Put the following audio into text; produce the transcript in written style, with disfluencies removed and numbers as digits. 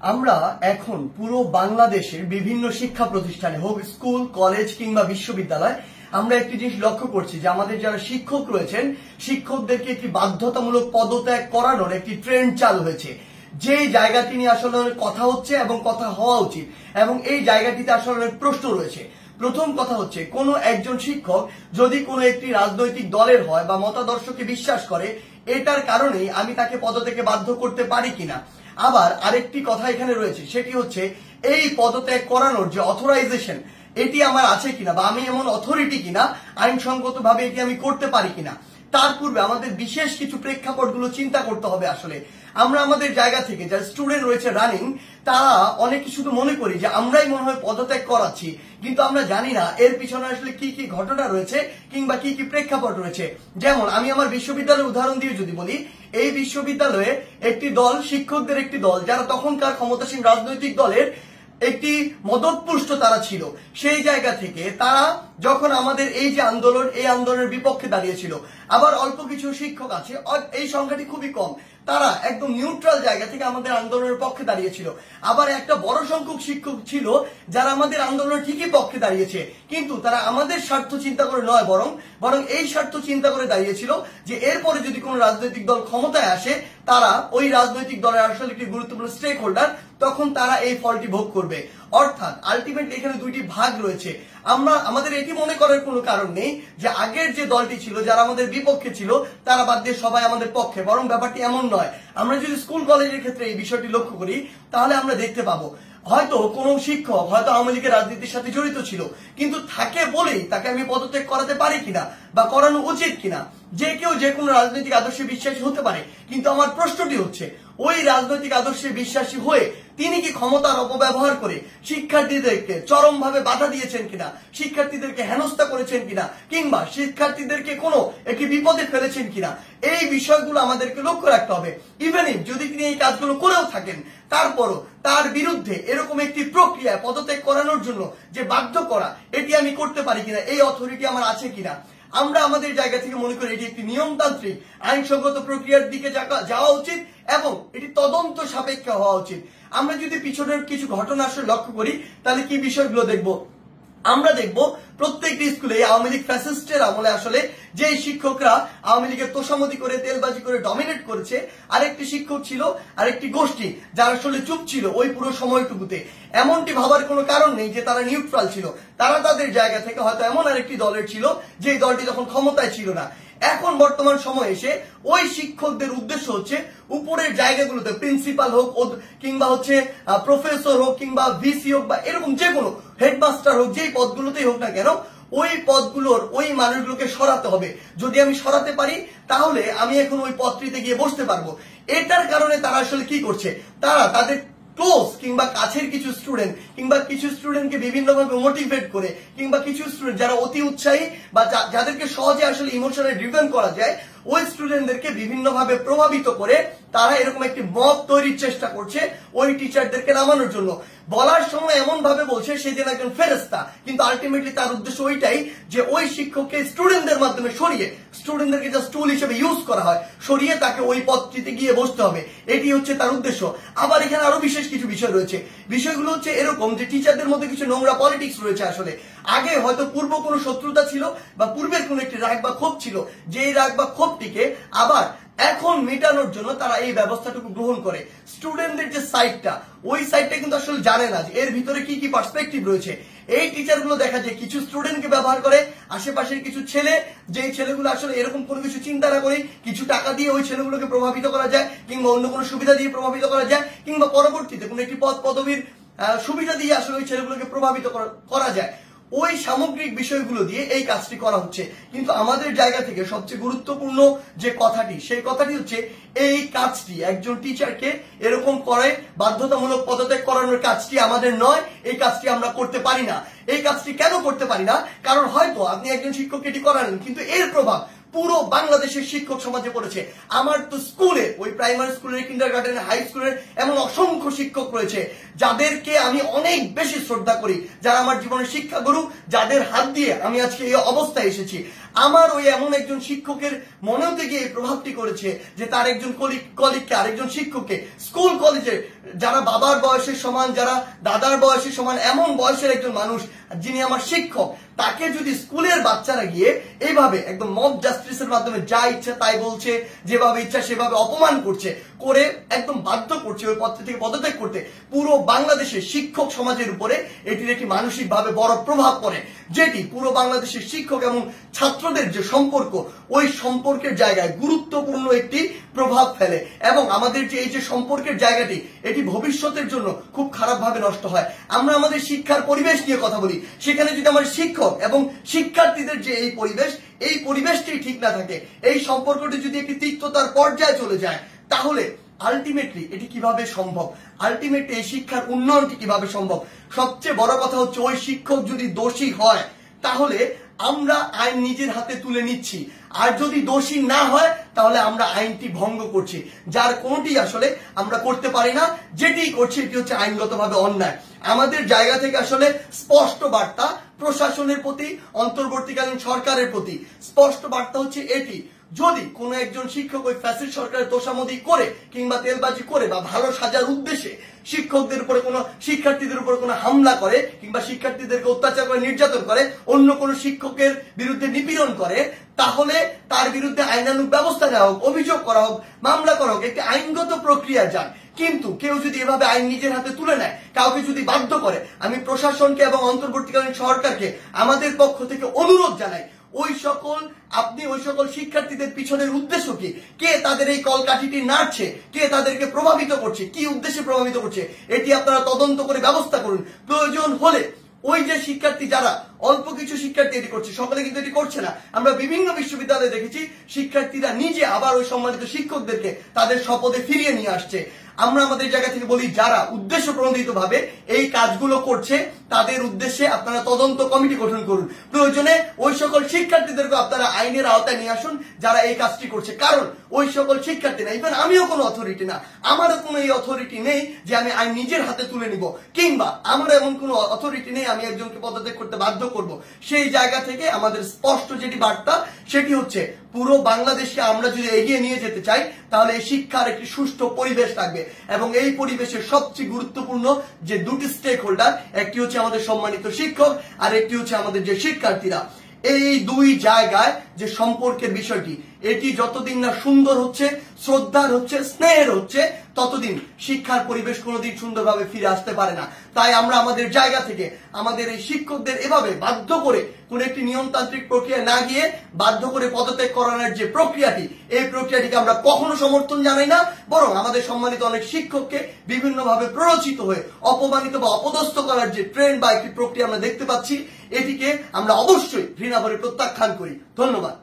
আমরা এখন পুরো বাংলাদেশের বিভিন্ন শিক্ষা প্রতিষ্ঠানে হোক স্কুল কলেজ কিংবা বিশ্ববিদ্যালয় আমরা একটি জিনিস লক্ষ্য করছি যে আমাদের যারা শিক্ষক রয়েছেন শিক্ষকদেরকে একটি বাধ্যতামূলক পদত্যাগ করানোর একটি ট্রেন্ড চালু হয়েছে। যে জায়গাটি নিয়ে আসলে কথা হচ্ছে এবং কথা হওয়া উচিত এবং এই জায়গাটিতে আসলে প্রশ্ন রয়েছে। প্রথম কথা হচ্ছে কোন একজন শিক্ষক যদি কোনো একটি রাজনৈতিক দলের হয় বা মতাদর্শকে বিশ্বাস করে এটার কারণেই আমি তাকে পদত্যাগে বাধ্য করতে পারি কিনা। আবার আরেকটি কথা এখানে রয়েছে, সেটি হচ্ছে এই পদত্যাগ করানোর যে অথরাইজেশন এটি আমার আছে কিনা বা আমি এমন অথরিটি কিনা আইনসঙ্গত ভাবে এটি আমি করতে পারি কিনা। তার পূর্বে আমাদের বিশেষ কিছু প্রেক্ষাপটগুলো চিন্তা করতে হবে। আসলে আমরা আমাদের জায়গা থেকে যারা স্টুডেন্ট রয়েছে রানিং তারা অনেকে শুধু মনে করি যে আমরাই মনে হয় পদত্যাগ করাচ্ছি, কিন্তু আমরা জানি না এর পিছনে আসলে কি কি ঘটনা রয়েছে কিংবা কি কি প্রেক্ষাপট রয়েছে। যেমন আমি আমার বিশ্ববিদ্যালয়ের উদাহরণ দিয়ে যদি বলি, এই বিশ্ববিদ্যালয়ে একটি দল শিক্ষকদের একটি দল যারা তখনকার ক্ষমতাসীন রাজনৈতিক দলের একটি মদতপুষ্ট তারা ছিল। সেই জায়গা থেকে তারা যখন আমাদের এই যে আন্দোলন এই আন্দোলনের বিপক্ষে দাঁড়িয়েছিল। আবার অল্প কিছু শিক্ষক আছে, এই সংখ্যাটি খুবই কম, তারা একদম নিউট্রাল জায়গা থেকে আমাদের আন্দোলনের পক্ষে দাঁড়িয়েছিল। আবার একটা বড় সংখ্যক শিক্ষক ছিল যারা আমাদের আন্দোলনের ঠিকই পক্ষে দাঁড়িয়েছে, কিন্তু তারা আমাদের স্বার্থ চিন্তা করে নয় বরং এই স্বার্থ চিন্তা করে দাঁড়িয়েছিল যে এরপরে যদি কোনো রাজনৈতিক দল ক্ষমতায় আসে তারা ওই রাজনৈতিক দলের আসলে একটি গুরুত্বপূর্ণ স্টেক হোল্ডার, তখন তারা এই ফলটি ভোগ করবে। অর্থাৎ আলটিমেটলি এখানে দুইটি ভাগ রয়েছে। আমাদের এটি মনে করার কোনো কারণ নেই যে আগের যে দলটি ছিল যারা আমাদের বিপক্ষে ছিল তারা বাদ দিয়ে সবাই আমাদের পক্ষে, বরং ব্যাপারটি এমন নয়। আমরা যদি স্কুল কলেজের ক্ষেত্রে এই বিষয়টি লক্ষ্য করি তাহলে আমরা দেখতে পাবো হয়তো কোন শিক্ষক হয়তো আওয়ামী লীগের রাজনীতির সাথে জড়িত ছিল, কিন্তু থাকে বলেই তাকে আমি পদত্যাগ করাতে পারি কিনা বা করানো উচিত কিনা। যে কেউ যে কোনো রাজনৈতিক আদর্শে বিশ্বাসী হতে পারে, কিন্তু আমার প্রশ্নটি হচ্ছে ওই রাজনৈতিক আদর্শে বিশ্বাসী হয়ে তিনি কি ক্ষমতার অপব্যবহার করে শিক্ষার্থীদেরকে চরমভাবে বাধা দিয়েছেন কিনা, শিক্ষার্থীদেরকে হেনস্থা করেছেন কিনা, কিংবা শিক্ষার্থীদেরকে কোনো একটি বিপদে ফেলেছেন কিনা, এই বিষয়গুলো আমাদেরকে লক্ষ্য রাখতে হবে। ইভেন ইফ যদি তিনি এই কাজগুলো করেও থাকেন তারপরও তার বিরুদ্ধে এরকম একটি প্রক্রিয়া পদত্যাগ করানোর জন্য যে বাধ্য করা এটি আমি করতে পারি কিনা, এই অথরিটি আমার আছে কিনা। আমরা আমাদের জায়গা থেকে মনে করি এটি একটি নিয়মতান্ত্রিক আইনসঙ্গত প্রক্রিয়ার দিকে যাওয়া উচিত এবং এটি তদন্ত সাপেক্ষ হওয়া উচিত। আমরা যদি পিছনের কিছু ঘটনা আসলে লক্ষ্য করি তাহলে কি বিষয়গুলো দেখব। আমরা দেখব প্রত্যেকটি স্কুলে আওয়ামী লীগ ফ্যাসিস্টের আমলে আসলে যে শিক্ষকরা আওয়ামী লীগের তোষামোদী করে তেলবাজি করে ডমিনেট করেছে, আরেকটি শিক্ষক ছিল আরেকটি গোষ্ঠী যারা আসলে চুপ ছিল ওই পুরো সময়টুকুতে। এমনটি ভাবার কোনো কারণ নেই যে তারা নিউট্রাল ছিল, তারা তাদের জায়গা থেকে হয়তো এমন আরেকটি দলের ছিল যে দলটি তখন ক্ষমতায় ছিল না। এখন বর্তমান সময়ে এসে ওই শিক্ষকদের উদ্দেশ্য হচ্ছে উপরের জায়গাগুলোতে প্রিন্সিপাল হোক কিংবা হচ্ছে প্রফেসর হোক কিংবা ভিসি হোক বা এরকম যে কোনো হেডমাস্টার হোক, যেই পদগুলোতেই হোক না কেন ওই পদগুলোর ওই মানুষগুলোকে সরাতে হবে। যদি আমি সরাতে পারি তাহলে আমি এখন ওই পদটিতে গিয়ে বসতে পারবো। এটার কারণে তারা আসলে কি করছে, তারা তাদের ক্লোজ কিংবা কাছের কিছু স্টুডেন্ট কিংবা কিছু স্টুডেন্টকে বিভিন্নভাবে মোটিভেট করে কিংবা কিছু স্টুডেন্ট যারা অতি উৎসাহী বা যাদেরকে সহজে আসলে ইমোশনালি ড্রিভেন করা যায় ওই স্টুডেন্টদেরকে বিভিন্নভাবে প্রভাবিত করে তারা এরকম একটি মব তৈরির চেষ্টা করছে ওই টিচারদেরকে নামানোর জন্য। বলার সময় এমন ভাবে বলছে সে যেন একজন ফেরেশতা, কিন্তু আলটিমেটলি তার উদ্দেশ্য ওইটাই যে ওই শিক্ষককে স্টুডেন্টদের মাধ্যমে সরিয়ে স্টুডেন্টদেরকে জাস্ট টুল হিসেবে ইউজ করা হয়, সরিয়ে তাকে ওই পদটিতে গিয়ে বসতে হবে, এটি হচ্ছে তার উদ্দেশ্য। আবার এখানে আরো বিশেষ কিছু বিষয় রয়েছে। বিষয়গুলো হচ্ছে এরকম যে টিচারদের মধ্যে কিছু নোংরা পলিটিক্স রয়েছে। আসলে আগে হয়তো পূর্ব কোনো শত্রুতা ছিল বা পূর্বের কোনো একটি রাগ বা ক্ষোভ ছিল, যেই রাগ বা ক্ষোভটিকে আবার এখন মেটানোর জন্য তারা এই ব্যবস্থাটুকু গ্রহণ করে। স্টুডেন্টদের যে সাইডটা ওই সাইডটা কিন্তু আসলে জানে না যে এর ভিতরে কি কি পার্সপেক্টিভ রয়েছে। এই টিচারগুলো দেখা যায় কিছু স্টুডেন্টকে ব্যবহার করে, আশেপাশের কিছু ছেলে যেই ছেলেগুলো আসলে এরকম কোনো কিছু চিন্তা না করে কিছু টাকা দিয়ে ওই ছেলেগুলোকে প্রভাবিত করা যায় কিংবা অন্য কোনো সুবিধা দিয়ে প্রভাবিত করা যায় কিংবা পরবর্তীতে কোনো একটি পদ পদবীর সুবিধা দিয়ে আসলে ওই ছেলেগুলোকে প্রভাবিত করা যায়। ওই সামগ্রিক বিষয়গুলো দিয়ে এই কাজটি করা হচ্ছে। কিন্তু আমাদের জায়গা থেকে সবচেয়ে গুরুত্বপূর্ণ যে কথাটি সেই কথাটি হচ্ছে এই কাজটি একজন টিচারকে এরকম করে বাধ্যতামূলক পদত্যাগ করানোর কাজটি আমাদের নয়, এই কাজটি আমরা করতে পারি না। এই কাজটি কেন করতে পারি না? কারণ হয়তো আপনি একজন শিক্ষককে এটি করালেন, কিন্তু এর প্রভাব পুরো বাংলাদেশের শিক্ষক সমাজে পড়েছে। আমার তো স্কুলে ওই প্রাইমারি স্কুলের কিন্ডারগার্টেন হাই স্কুলের এমন অসংখ্য শিক্ষক রয়েছে যাদেরকে আমি অনেক বেশি শ্রদ্ধা করি, যারা আমার জীবনের শিক্ষাগুরু, যাদের হাত দিয়ে আমি আজকে এই অবস্থায় এসেছি। আমার ওই এমন একজন শিক্ষকের মনেও থেকে এই প্রভাবটি করেছে যে তার একজন কলিগকে আরেকজন শিক্ষককে স্কুল কলেজে যারা বাবার বয়সের সমান, যারা দাদার বয়সের সমান, এমন বয়সের একজন মানুষ যিনি আমার শিক্ষক, তাকে যদি স্কুলের বাচ্চারা গিয়ে এইভাবে একদম মব জাস্টিসের মাধ্যমে যা ইচ্ছা তাই বলছে, যেভাবে ইচ্ছা সেভাবে অপমান করছে, করে একদম বাধ্য করছে ওই পদ থেকে পদত্যাগ করতে, পুরো বাংলাদেশের শিক্ষক সমাজের উপরে এটির একটি মানসিকভাবে বড় প্রভাব পড়ে, যেটি পুরো বাংলাদেশের শিক্ষক এবং ছাত্রদের যে সম্পর্ক, ওই সম্পর্কের জায়গায় গুরুত্বপূর্ণ একটি প্রভাব ফেলে। এবং আমাদের যে এই যে সম্পর্কের জায়গাটি, এটি ভবিষ্যতের জন্য খুব খারাপভাবে নষ্ট হয়। আমরা আমাদের শিক্ষার পরিবেশ নিয়ে কথা বলি, সেখানে যদি আমার শিক্ষক এবং শিক্ষার্থীদের যে এই পরিবেশটি ঠিক না থাকে, এই সম্পর্কটি যদি একটি তিক্ততার পর্যায়ে চলে যায়, তাহলে আলটিমেটলি এটি কিভাবে সম্ভব? আলটিমেটলি এই শিক্ষার উন্নয়নটি কিভাবে সম্ভব? সবচেয়ে বড় কথা হচ্ছে, ওই শিক্ষক যদি দোষী হয় তাহলে আমরা আইন নিজের হাতে তুলে নিচ্ছি, আর যদি দোষী না হয় তাহলে আমরা আইনটি ভঙ্গ করছি, যার কোনোটি আসলে আমরা করতে পারি না। যেটি করছি এটি হচ্ছে আইনগতভাবে অন্যায়। আমাদের জায়গা থেকে আসলে স্পষ্ট বার্তা প্রশাসনের প্রতি, অন্তর্বর্তীকালীন সরকারের প্রতি স্পষ্ট বার্তা হচ্ছে এটি, যদি কোন একজন শিক্ষক ওই ফ্যাসিস্ট সরকারের তোষামোদি করে কিংবা তেলবাজি করে বা ভালো সাজার উদ্দেশ্যে শিক্ষকদের উপরে কোনো শিক্ষার্থীদের উপরে কোনো হামলা করে কিংবা শিক্ষার্থীদেরকে অত্যাচার করে, নির্যাতন করে, অন্য কোনো শিক্ষকের বিরুদ্ধে নিপীড়ন করে, তাহলে তার বিরুদ্ধে আইনানুগ ব্যবস্থা নেওয়া হোক, অভিযোগ করা হোক, মামলা করা হোক, একটি আইনগত প্রক্রিয়া যান। কিন্তু কেউ যদি এভাবে আইন নিজের হাতে তুলে নেয়, কাউকে যদি বাধ্য করে, আমি প্রশাসনকে এবং অন্তর্বর্তীকালীন সরকারকে আমাদের পক্ষ থেকে অনুরোধ জানাই, ওই সকল শিক্ষার্থীদের পিছনের উদ্দেশ্য কি, কে তাদের এই কলকাঠিটি নাড়ছে, কে তাদেরকে প্রভাবিত করছে, কি উদ্দেশ্যে প্রভাবিত করছে, এটি আপনারা তদন্ত করে ব্যবস্থা করুন। প্রয়োজন হলে ওই যে শিক্ষার্থী, যারা অল্প কিছু শিক্ষার্থী এটি করছে, সকলে কিন্তু এটি করছে না। আমরা বিভিন্ন বিশ্ববিদ্যালয়ে দেখেছি শিক্ষার্থীরা নিজে আবার ওই সম্মানিত শিক্ষকদেরকে তাদের শপথে ফিরিয়ে নিয়ে আসছে। আমরা আমাদের জায়গা থেকে বলি, যারা উদ্দেশ্য প্রণোদিত ভাবে এই কাজগুলো করছে তাদের উদ্দেশ্যে আপনারা তদন্ত কমিটি গঠন করুন। প্রয়োজনে ওই সকল শিক্ষার্থীদেরকে আপনারা আইনের আওতায় নিয়ে আসুন যারা এই কাজটি করছে। কারণ ওই সকল শিক্ষার্থী না, ইভেন আমিও কোনো অথরিটি না, আমারও কোনো এই অথরিটি নেই যে আমি আইন নিজের হাতে তুলে নিব, কিংবা আমার এমন কোনো অথরিটি নেই আমি একজনকে পদত্যাগ করতে বাধ্য করব। সেই জায়গা থেকে আমাদের স্পষ্ট যেটি বার্তা, সেটি হচ্ছে পুরো বাংলাদেশকে আমরা যদি এগিয়ে নিয়ে যেতে চাই, তাহলে এই শিক্ষার একটি সুষ্ঠু পরিবেশ থাকবে। এবং এই পরিবেশের সবচেয়ে গুরুত্বপূর্ণ যে দুটি স্টেক হোল্ডার, একটি হচ্ছে আমাদের সম্মানিত শিক্ষক আর একটি হচ্ছে আমাদের যে শিক্ষার্থীরা। এই দুই জায়গায় যে সম্পর্কের বিষয়টি, এটি যতদিন না সুন্দর হচ্ছে, শ্রদ্ধার হচ্ছে, স্নেহের হচ্ছে, ততদিন শিক্ষার পরিবেশ কোনোদিন সুন্দরভাবে ফিরে আসতে পারে না। তাই আমরা আমাদের জায়গা থেকে আমাদের এই শিক্ষকদের এভাবে বাধ্য করে কোন একটি নিয়মতান্ত্রিক প্রক্রিয়া না গিয়ে বাধ্য করে পদত্যাগ করানোর যে প্রক্রিয়াটি, এই প্রক্রিয়াটিকে আমরা কখনো সমর্থন জানাই না। বরং আমাদের সম্মানিত অনেক শিক্ষককে বিভিন্নভাবে প্ররোচিত হয়ে অপমানিত বা অপদস্থ করার যে ট্রেন্ড বা একটি প্রক্রিয়া আমরা দেখতে পাচ্ছি, এটিকে আমরা অবশ্যই ঘৃণা ভরে প্রত্যাখ্যান করি। ধন্যবাদ।